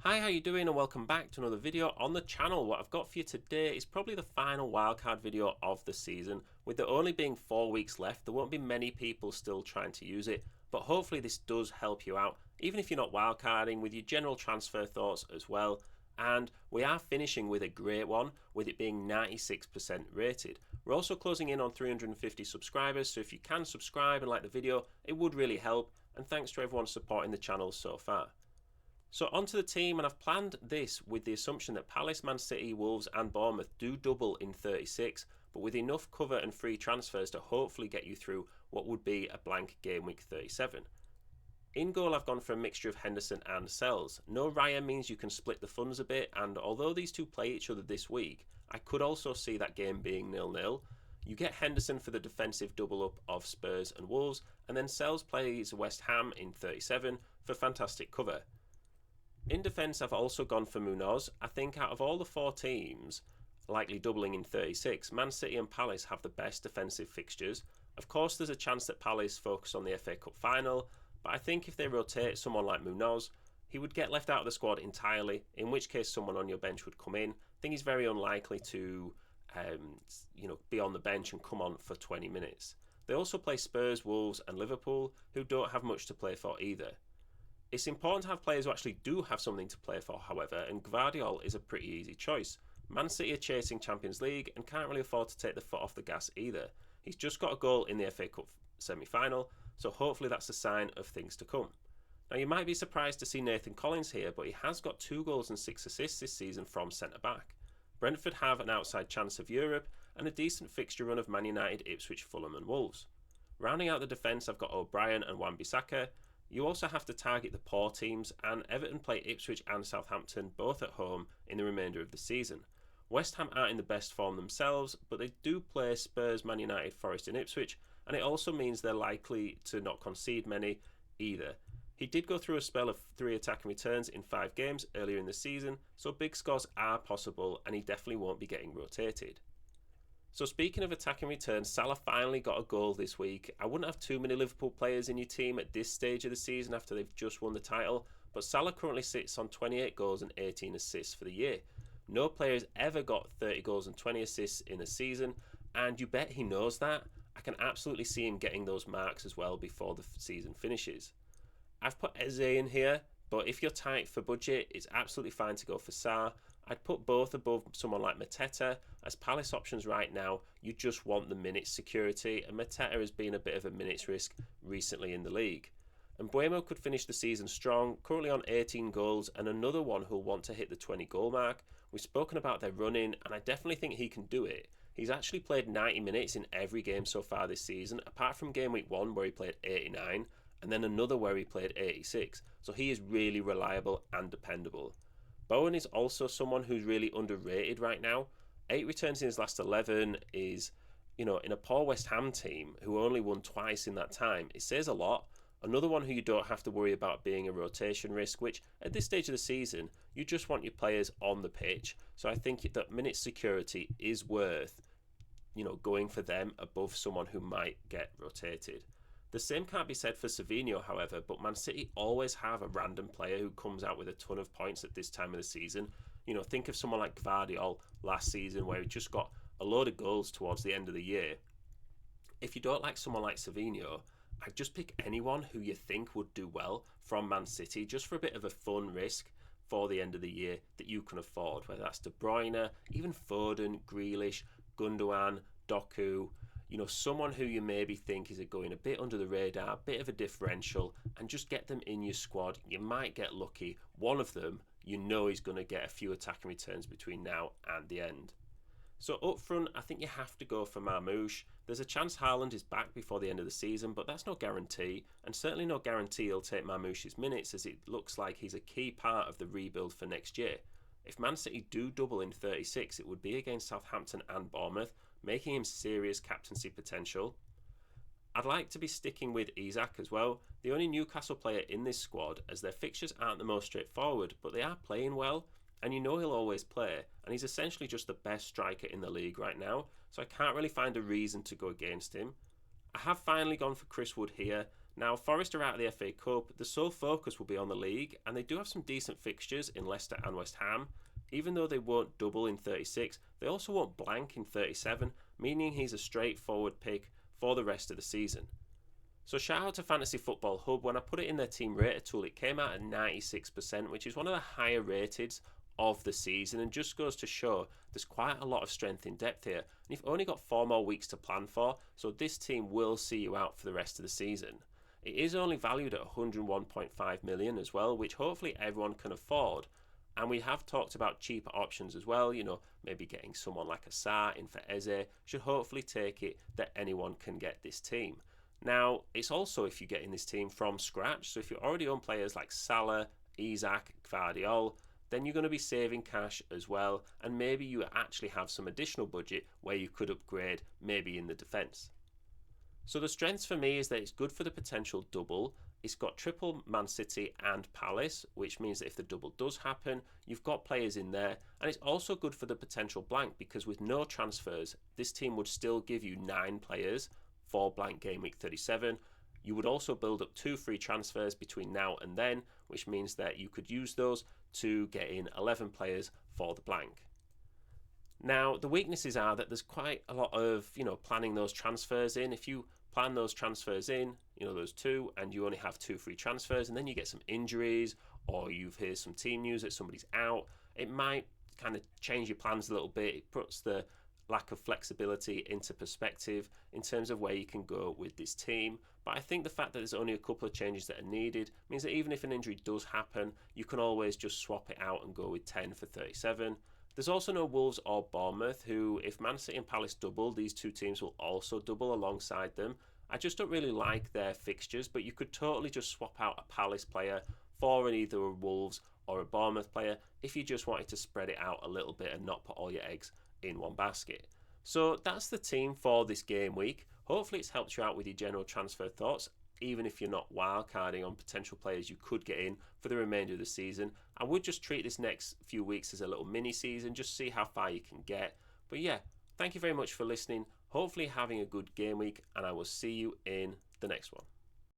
Hi, how you doing, and welcome back to another video on the channel. What I've got for you today is probably the final wildcard video of the season. With there only being 4 weeks left, there won't be many people still trying to use it, but hopefully this does help you out, even if you're not wildcarding, with your general transfer thoughts as well. And we are finishing with a great one, with it being 96% rated. We're also closing in on 350 subscribers, so if you can subscribe and like the video, it would really help. And thanks to everyone supporting the channel so far. So onto the team, and I've planned this with the assumption that Palace, Man City, Wolves and Bournemouth do double in 36, but with enough cover and free transfers to hopefully get you through what would be a blank game week 37. In goal, I've gone for a mixture of Henderson and Sells. No Raya means you can split the funds a bit, and although these two play each other this week, I could also see that game being 0-0. You get Henderson for the defensive double up of Spurs and Wolves, and then Sells plays West Ham in 37 for fantastic cover. In defence, I've also gone for Munoz. I think out of all the 4 teams likely doubling in 36, Man City and Palace have the best defensive fixtures. Of course, there's a chance that Palace focus on the FA Cup final, but I think if they rotate someone like Munoz, he would get left out of the squad entirely, in which case someone on your bench would come in. I think he's very unlikely to be on the bench and come on for 20 minutes. They also play Spurs, Wolves and Liverpool, who don't have much to play for either. It's important to have players who actually do have something to play for, however, and Gvardiol is a pretty easy choice. Man City are chasing Champions League and can't really afford to take the foot off the gas either. He's just got a goal in the FA Cup semi-final, so hopefully that's a sign of things to come. Now, you might be surprised to see Nathan Collins here, but he has got 2 goals and 6 assists this season from centre-back. Brentford have an outside chance of Europe and a decent fixture run of Man United, Ipswich, Fulham and Wolves. Rounding out the defence, I've got O'Brien and Wan-Bissaka. You also have to target the poor teams, and Everton play Ipswich and Southampton both at home in the remainder of the season. West Ham aren't in the best form themselves, but they do play Spurs, Man United, Forest and Ipswich, and it also means they're likely to not concede many either. He did go through a spell of 3 attacking returns in 5 games earlier in the season, so big scores are possible and he definitely won't be getting rotated. So speaking of attacking returns, Salah finally got a goal this week. I wouldn't have too many Liverpool players in your team at this stage of the season after they've just won the title, but Salah currently sits on 28 goals and 18 assists for the year. No player has ever got 30 goals and 20 assists in a season, and you bet he knows that. I can absolutely see him getting those marks as well before the season finishes. I've put Eze in here, but if you're tight for budget, it's absolutely fine to go for Sarr. I'd put both above someone like Mateta. As Palace options right now, you just want the minutes security, and Mateta has been a bit of a minutes risk recently in the league. And Mbeumo could finish the season strong, currently on 18 goals, and another one who'll want to hit the 20 goal mark. We've spoken about their running, and I definitely think he can do it. He's actually played 90 minutes in every game so far this season, apart from game week 1 where he played 89, and then another where he played 86. So he is really reliable and dependable. Bowen is also someone who's really underrated right now. 8 returns in his last 11 is, in a poor West Ham team who only won twice in that time. It says a lot. Another one who you don't have to worry about being a rotation risk, which at this stage of the season, you just want your players on the pitch. So I think that minute security is worth, going for them above someone who might get rotated. The same can't be said for Savinho, however, but Man City always have a random player who comes out with a ton of points at this time of the season. Think of someone like Gvardiol last season where he just got a load of goals towards the end of the year. If you don't like someone like Savinho, I'd just pick anyone who you think would do well from Man City, just for a bit of a fun risk for the end of the year that you can afford, whether that's De Bruyne, even Foden, Grealish, Gundogan, Doku. Someone who you maybe think is going a bit under the radar, a bit of a differential, and just get them in your squad. You might get lucky. One of them, he's going to get a few attacking returns between now and the end. So up front, I think you have to go for Marmoush. There's a chance Haaland is back before the end of the season, but that's no guarantee, and certainly no guarantee he'll take Marmoush's minutes, as it looks like he's a key part of the rebuild for next year. If Man City do double in 36, it would be against Southampton and Bournemouth, making him serious captaincy potential. I'd like to be sticking with Isak as well, the only Newcastle player in this squad, as their fixtures aren't the most straightforward, but they are playing well, and he'll always play, and he's essentially just the best striker in the league right now, so I can't really find a reason to go against him. I have finally gone for Chris Wood here. Now, Forest are out of the FA Cup, the sole focus will be on the league, and they do have some decent fixtures in Leicester and West Ham. Even though they won't double in 36, they also won't blank in 37, meaning he's a straightforward pick for the rest of the season. So shout out to Fantasy Football Hub. When I put it in their team rater tool, it came out at 96%, which is one of the higher rated of the season, and just goes to show there's quite a lot of strength in depth here. And you've only got 4 more weeks to plan for, so this team will see you out for the rest of the season. It is only valued at 101.5 million as well, which hopefully everyone can afford. And we have talked about cheaper options as well, maybe getting someone like a Sarr in for Eze should hopefully take it that anyone can get this team. Now, it's also if you get in this team from scratch, so if you already own players like Salah, Isak, Gvardiol, then you're going to be saving cash as well, and maybe you actually have some additional budget where you could upgrade maybe in the defence. So the strengths for me is that it's good for the potential double. It's got triple Man City and Palace, which means that if the double does happen, you've got players in there. And it's also good for the potential blank, because with no transfers, this team would still give you 9 players for blank game week 37. You would also build up 2 free transfers between now and then, which means that you could use those to get in 11 players for the blank. Now, the weaknesses are that there's quite a lot of, planning those transfers in. If you plan those transfers in, those 2, and you only have 2 free transfers, and then you get some injuries, or you've heard some team news that somebody's out, it might kind of change your plans a little bit. It puts the lack of flexibility into perspective in terms of where you can go with this team. But I think the fact that there's only a couple of changes that are needed means that even if an injury does happen, you can always just swap it out and go with 10 for 37. There's also no Wolves or Bournemouth, who, if Man City and Palace double, these 2 teams will also double alongside them. I just don't really like their fixtures, but you could totally just swap out a Palace player for either a Wolves or a Bournemouth player if you just wanted to spread it out a little bit and not put all your eggs in one basket. So that's the team for this game week. Hopefully it's helped you out with your general transfer thoughts, even if you're not wildcarding on potential players you could get in for the remainder of the season. I would just treat this next few weeks as a little mini season, just see how far you can get. But yeah, thank you very much for listening. Hopefully having a good game week, and I will see you in the next one.